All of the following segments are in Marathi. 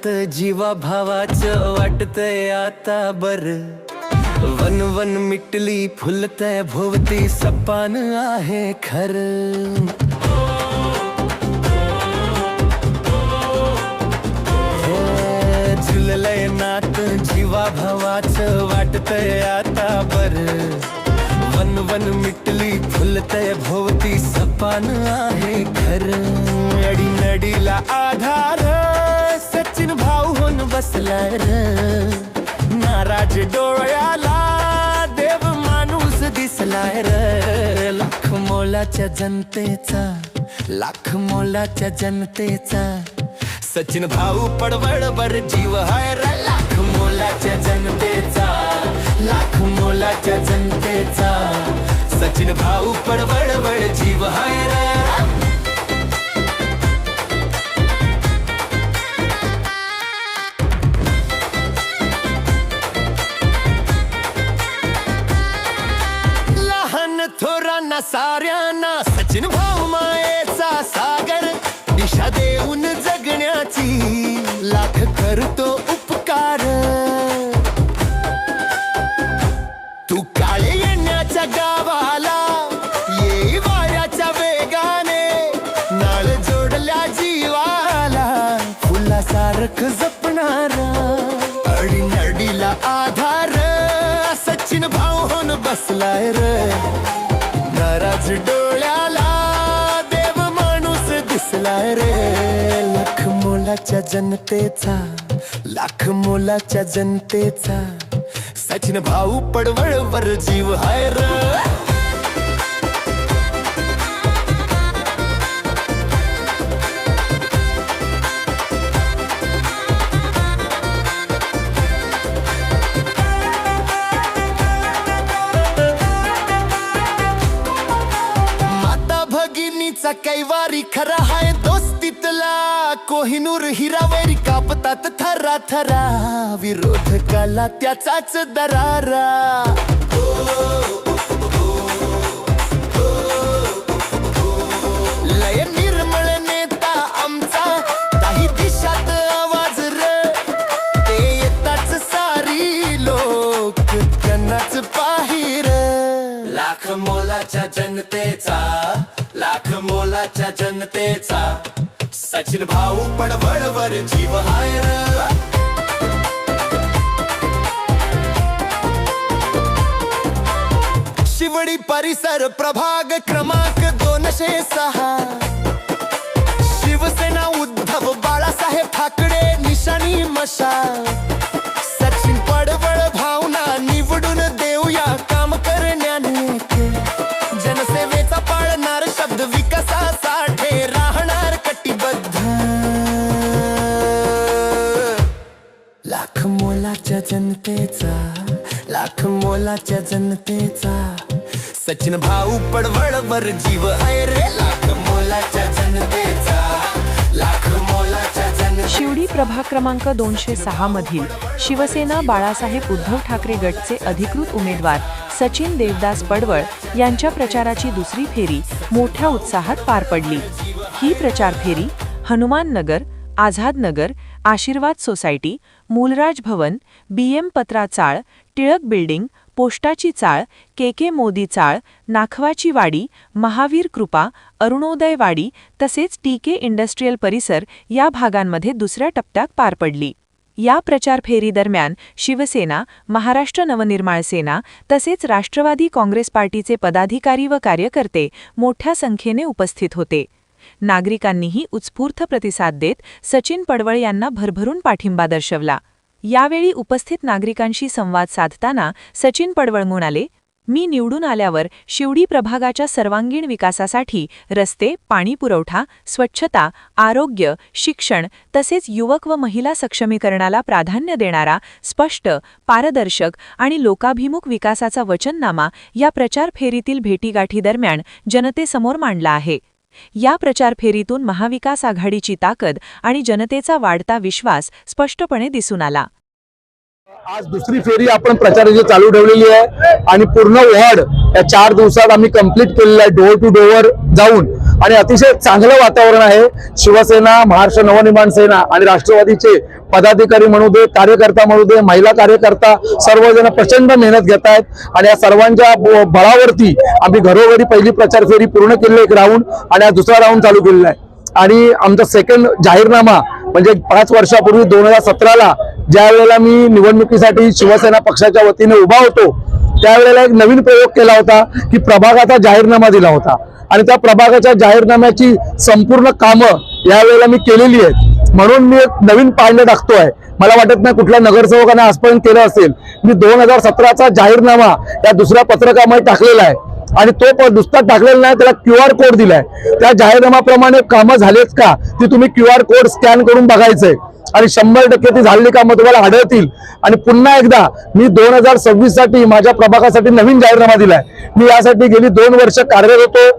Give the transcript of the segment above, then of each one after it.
नात जीवा भावाचं वाटतंय आता बर। वन वन मिटली फुलतय भोवती सपान आहे खर। झुललंय नात जीवा भावाचं वाटतंय आता बर। वन वन मिटली फुलतय भोवती सपान आहे खर। अडी नडीला आधार सचिन भाऊ होऊन बसलाय र। नाराज डोळ्याला देव माणूस दिसलाय र। लाख मोलाच्या जनतेचा, लाख मोलाच्या जनतेचा सचिन भाऊ पडवळवर जीव हाय र। लाख मोलाच्या जनतेचा, लाख मोलाच्या जनतेचा सचिन भाऊ पडवळवर जीव हाय र। थोरांना साऱ्यांना सचिन भाऊ मायेचा सागर। दिशा देऊन जगण्याची लाख करतो उपकार। तू काळे येण्याच्या गावाला ये वाऱ्याच्या वेगाने। नाळ जोडल्या जीवाला फुलासारखं जपणारा। अडी नडीला आधार सचिन भाऊ होऊन बसलाय र। नाराज डोळ्याला देव माणूस दिसलाय रे। लाख मोलाच्या जनतेचा, लाख मोलाच्या जनतेचा सचिन भाऊ पडवळवर जीव हाय र। कैवारी खरा हाय दोस्तीतला कोहिनूर हिरावरी कापतात थरा थरा। विरोधकाला त्याचाच दरारा। लय निर्मळ नेता आमचा काही दिशात आवाज र। ते येताच सारी लोक त्यांनाच पाहिर। लाख मोलाच्या जनतेचा, लाख मोलाच्या जनतेचा सचिन भाऊ पडवळवर जीव हाय र। शिवडी परिसर प्रभाग क्रमांक 206। शिवसेना उद्धव बाळासाहेब ठाकरे निशाणी मशाल। सचिन पडवळ भावना निवडून देऊया काम करण्याने। जनसेवेचा पाळणार शब्द विकासासाठी राहणार कटिबद्ध। लाख मोलाच्या जनतेचा, लाख मोलाच्या जनतेचा सचिन भाऊ पडवळवर जीव आहे रे। लाख मोलाच्या जनतेचा, लाख मोलाच्या जनतेचा। शिवडी प्रभाग क्रमांक 206 मधील शिवसेना बाळासाहेब उद्धव ठाकरे गटचे अधिकृत उमेदवार सचिन देवदास पडवळ यांच्या प्रचाराची दुसरी फेरी मोठ्या उत्साहात पार पडली। ही प्रचार फेरी हनुमान नगर, आझाद नगर, आशीर्वाद सोसायटी, मूलराज भवन, BM पत्रा चाळ, टिळक बिल्डिंग, पोस्टाची चाळ, KK मोदी चाळ, नाखवाची वाडी, महावीर कृपा, अरुणोदय वाडी तसेच TK इंडस्ट्रियल परिसर या भागांमध्ये दुसऱ्या टप्प्यात पार पडली। या प्रचार फेरी दरम्यान शिवसेना, महाराष्ट्र नवनिर्माण सेना तसेच राष्ट्रवादी काँग्रेस पार्टीचे पदाधिकारी व कार्यकर्ते मोठ्या संख्येने उपस्थित होते। नागरिकांनीही उत्स्फूर्त प्रतिसाद देत सचिन पडवळ यांना भरभरून पाठिंबा दर्शवला। यावेळी उपस्थित नागरिकांशी संवाद साधताना सचिन पडवळ म्हणाले, मी निवडून आल्यावर शिवडी प्रभागाच्या सर्वांगीण विकासासाठी रस्ते, पाणी पुरवठा, स्वच्छता, आरोग्य, शिक्षण तसेच युवक व महिला सक्षमीकरणाला प्राधान्य देणारा स्पष्ट, पारदर्शक आणि लोकाभिमुख विकासाचा वचननामा या प्रचार फेरीतील भेटीगाठी दरम्यान जनतेसमोर मांडला आहे। या प्रचार फेरीतून महाविकास आघाडीची ताकद आणि जनतेचा वाढता विश्वास स्पष्टपणे दिसून आला। आज दुसरी फेरी आपण प्रचाराची चालू ठेवलेली आहे आणि पूर्ण वॉर्ड या 4 दिवसात आम्ही कंप्लीट केलेला आहे, डोअर टू डोअर जाऊन, आणि अतिशय चांगलं वातावरण आहे। शिवसेना, महाराष्ट्र नवनिर्माण सेना आणि राष्ट्रवादीचे पदाधिकारी म्हणू दे, कार्यकर्ता म्हणू दे, महिला कार्यकर्ता सर्वजण प्रचंड मेहनत घेत आहेत आणि या सर्वांच्या बळावरती आम्ही घरोघरी पहिली प्रचार फेरी पूर्ण केली, एक राऊंड, आणि हा दुसरा राऊंड चालू केलेला आहे. आणि आमचा सेकंड जाहीरनामा म्हणजे 5 वर्षापूर्वी 2017ला ज्या वेळेला मी निवडणुकीसाठी शिवसेना पक्षाच्या वतीने उभा होतो त्यावेळेला एक नवीन प्रयोग केला होता की प्रभागाचा जाहीरनामा दिला होता आणि त्या प्रभागाच्या जाहीरनाम्याची संपूर्ण कामं यावेळेला मी केलेली आहेत. म्हणून मी एक नवीन पायंडा टाकतोय. मला वाटत नाही कुठल्या नगरसेवकाने आजपर्यंत केलं असेल. मी 2017चा जाहीरनामा या दुसऱ्या पत्रकामध्ये टाकलेला आहे आणि तो नुसता टाकलेला नाही, त्याला QR कोड दिलाय. त्या जाहीरनाम्याप्रमाणे कामं झालेत का ती तुम्ही QR कोड स्कॅन करून बघायचंय आणि 100% ती झालेली कामं तुम्हाला आढळतील. आणि पुन्हा एकदा मी 2026 साठी माझ्या प्रभागासाठी नवीन जाहीरनामा दिलाय. मी यासाठी गेली 2 वर्ष कार्यरत होतो.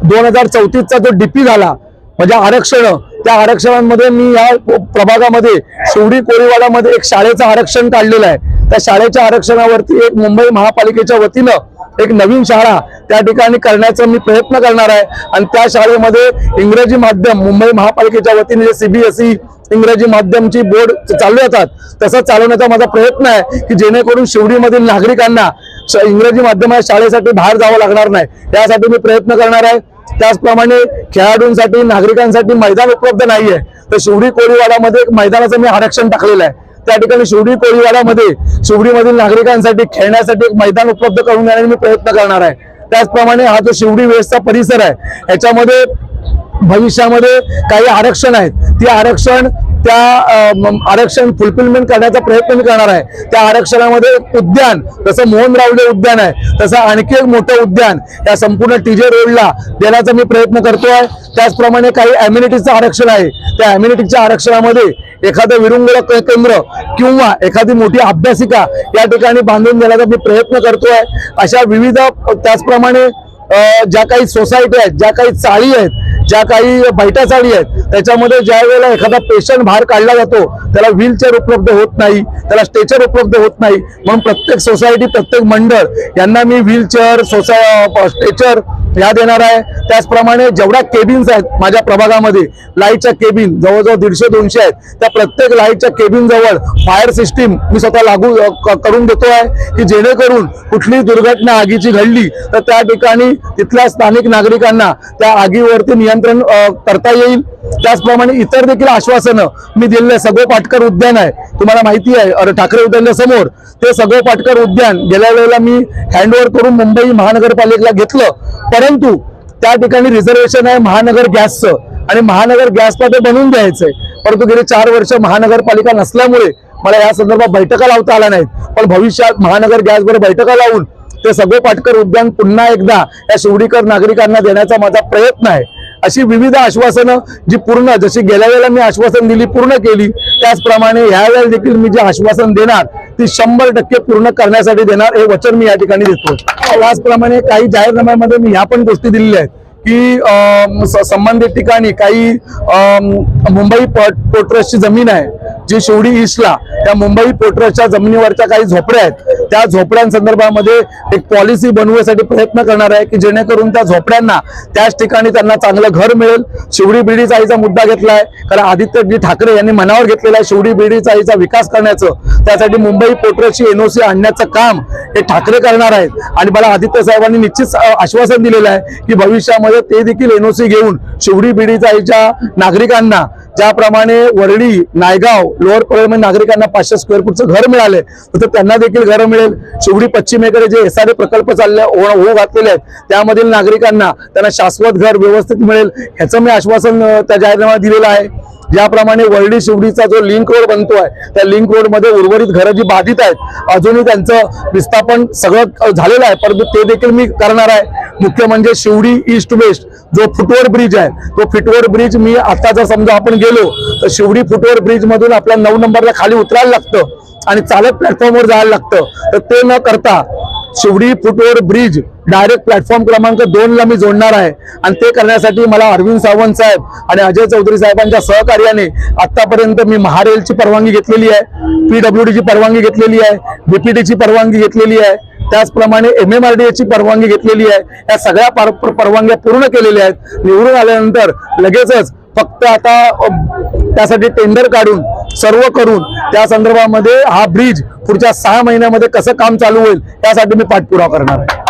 2034चा जो DP झाला म्हणजे आरक्षण, त्या आरक्षणांमध्ये मी या प्रभागामध्ये शिवडी कोळीवाडामध्ये एक शाळेचं आरक्षण काढलेलं आहे. त्या शाळेच्या आरक्षणावरती एक मुंबई महापालिकेच्या वतीनं एक नवीन शाळा त्या ठिकाणी करण्याचा मी प्रयत्न करणार आहे आणि त्या शाळेमध्ये इंग्रजी माध्यम मुंबई महापालिकेच्या वतीने जे CBSE इंग्रजी माध्यमची बोर्ड चालवतात तसं चालवण्याचा माझा प्रयत्न आहे की जेणेकरून शिवडीमधील नागरिकांना इंग्रजी माध्यमाच्या शाळेसाठी बाहेर जावं लागणार नाही, यासाठी मी प्रयत्न करणार आहे. त्याचप्रमाणे खेळाडूंसाठी नागरिकांसाठी मैदान उपलब्ध नाहीये, तर शिवडी कोळीवाडामध्ये एक मैदानाचं मी आरक्षण टाकलेलं आहे. त्या ठिकाणी शिवडी कोळीवाडामध्ये शिवडीमधील नागरिकांसाठी खेळण्यासाठी एक मैदान उपलब्ध करून देण्याचा मी प्रयत्न करणार आहे. त्याचप्रमाणे हा जो शिवडी वेस्टचा परिसर आहे याच्यामध्ये भविष्यामध्ये काही आरक्षण आहेत, ती आरक्षण फुलफिलमेंट करण्याचा प्रयत्न मी करणार आहे. त्या आरक्षणामध्ये उद्यान, जसं मोहन रावले उद्यान आहे तसं आणखी एक मोठं उद्यान या संपूर्ण TJ रोडला देण्याचा मी प्रयत्न करतोय. त्याचप्रमाणे काही अम्युनिटीचं आरक्षण आहे, त्या अम्युनिटीच्या आरक्षणामध्ये एखादं विरुंगळ केंद्र किंवा एखादी मोठी अभ्यासिका या ठिकाणी बांधून देण्याचा मी प्रयत्न करतोय. अशा विविध त्याचप्रमाणे ज्या काही सोसायटी आहेत, ज्या काही चाळी आहेत, ज्या काही बैठा चाळी आहेत त्याच्यामध्ये ज्या वेळेला एखादा पेशंट बाहेर काढला जातो त्याला व्हीलचेअर उपलब्ध होत नाही, त्याला स्ट्रेचर उपलब्ध होत नाही. म्हणून प्रत्येक सोसायटी, प्रत्येक मंडळ यांना मी व्हीलचेअर, स्ट्रेचर या देणार आहे. त्याचप्रमाणे जेवढ्या केबिन्स आहेत माझ्या प्रभागामध्ये, लाईटच्या केबिन जवळजवळ 150-200 आहेत, त्या प्रत्येक लाईटच्या केबिन जवळ फायर सिस्टीम मी स्वतः लागू करून देतो आहे की जेणेकरून कुठलीही दुर्घटना आगीची घडली तर त्या ठिकाणी तिथल्या स्थानिक नागरिकांना त्या आगीवरती नियंत्रण करता येईल. त्याचप्रमाणे इतर देखील आश्वासनं मी दिलेले. सगो पाटकर उद्यान आहे, तुम्हाला माहिती आहे ठाकरे उद्यानाच्या समोर, ते सगो पाटकर उद्यान गेल्या वेळेला मी हँडओव्हर करून मुंबई महानगरपालिकेला घेतलं, परंतु त्या ठिकाणी रिझर्वेशन आहे महानगर गॅसचं आणि महानगर गॅसला ते बनवून द्यायचंय. परंतु गेली 4 वर्ष महानगरपालिका नसल्यामुळे मला या संदर्भात बैठका लावता आल्या नाहीत. पण भविष्यात महानगर गॅसवर बैठका लावून ते सगो पाटकर उद्यान पुन्हा एकदा या शिवडीकर नागरिकांना देण्याचा माझा प्रयत्न आहे. अशी विविध आश्वासनं जी पूर्ण, जशी गेल्या वेळेला मी आश्वासन दिली पूर्ण केली, त्याचप्रमाणे यावेळेला देखील मी जे आश्वासन देणार ती 100% पूर्ण करण्यासाठी देणार, हे वचन मी या ठिकाणी देतो. त्याचप्रमाणे काही जाहीरनाम्यामध्ये मी ह्या पण गोष्टी दिलेल्या आहेत की संबंधित ठिकाणी काही मुंबई पोर्ट ट्रस्टची जमीन आहे जी शिवडी ईस्टला, त्या मुंबई पोर्ट ट्रस्टच्या जमिनीवरच्या काही झोपड्या आहेत, त्या झोपड्यांसंदर्भामध्ये एक पॉलिसी बनवण्यासाठी प्रयत्न करणार आहे की जेणेकरून त्या झोपड्यांना त्याच ठिकाणी त्यांना चांगलं घर मिळेल. शिवडी बिडी चाळीचा मुद्दा घेतलाय कारण आदित्यजी ठाकरे यांनी मनावर घेतलेला आहे शिवडी बिडी चाळीचा विकास करण्याचं. त्यासाठी मुंबई पोर्ट ट्रस्टची NOC आणण्याचं काम हे ठाकरे करणार आहेत आणि मला आदित्य साहेबांनी निश्चित आश्वासन दिलेलं आहे की भविष्यामध्ये ते देखील NOC घेऊन शिवडी बिडी चाळीच्या नागरिकांना, ज्याप्रमाणे वरळी, नायगाव, लोअर परेल नागरिकांना 500 स्क्वेअर फूटचं घर मिळाले तर त्यांना देखील घर मिळेल. शिवडी पश्चिमेकडे जे SRA प्रकल्प चालले होऊ घातलेले आहेत त्यामधील नागरिकांना त्यांना शाश्वत घर व्यवस्थित मिळेल, ह्याचं मी आश्वासन त्या जाहीरनाम्यात दिलेलं आहे. ज्याप्रमाणे वरळी शिवडीचा जो लिंक रोड बनतोय त्या लिंक रोड मध्ये उर्वरित घरं जी बाधित आहेत अजूनही त्यांचं विस्थापन सगळं झालेलं आहे, परंतु ते देखील मी करणार आहे. मुख्य म्हणजे शिवडी ईस्ट वेस्ट जो फुटओव्हर ब्रिज आहे, तो फुटओव्हर ब्रिज मी आता जर समजा आपण गेलो तर शिवडी फुटओव्हर ब्रिज मधून आपल्या 9 नंबरला खाली उतरायला लागतं आणि चालत प्लॅटफॉर्मवर जायला लागतं, तर ते न करता शिवडी फुटओव्हर ब्रिज डायरेक्ट प्लॅटफॉर्म क्रमांक 2 ला मी जोडणार आहे. आणि ते करण्यासाठी मला अरविंद सावंत साहेब आणि अजय चौधरी साहेबांच्या सहकार्याने आतापर्यंत मी महारेलची परवानगी घेतलेली आहे, PWDची परवानगी घेतलेली आहे, BPDची परवानगी घेतलेली आहे, त्याचप्रमाणे MMRDAची परवानगी घेतलेली आहे. या सगळ्या परवानग्या पूर्ण केलेल्या आहेत. निवडून आल्यानंतर लगेचच फक्त आता त्यासाठी टेंडर काढून सर्व करून त्या संदर्भामध्ये हा ब्रिज पुढच्या 6 महिन्यामध्ये कसं काम चालू होईल यासाठी मी पाठपुरावा करणार आहे.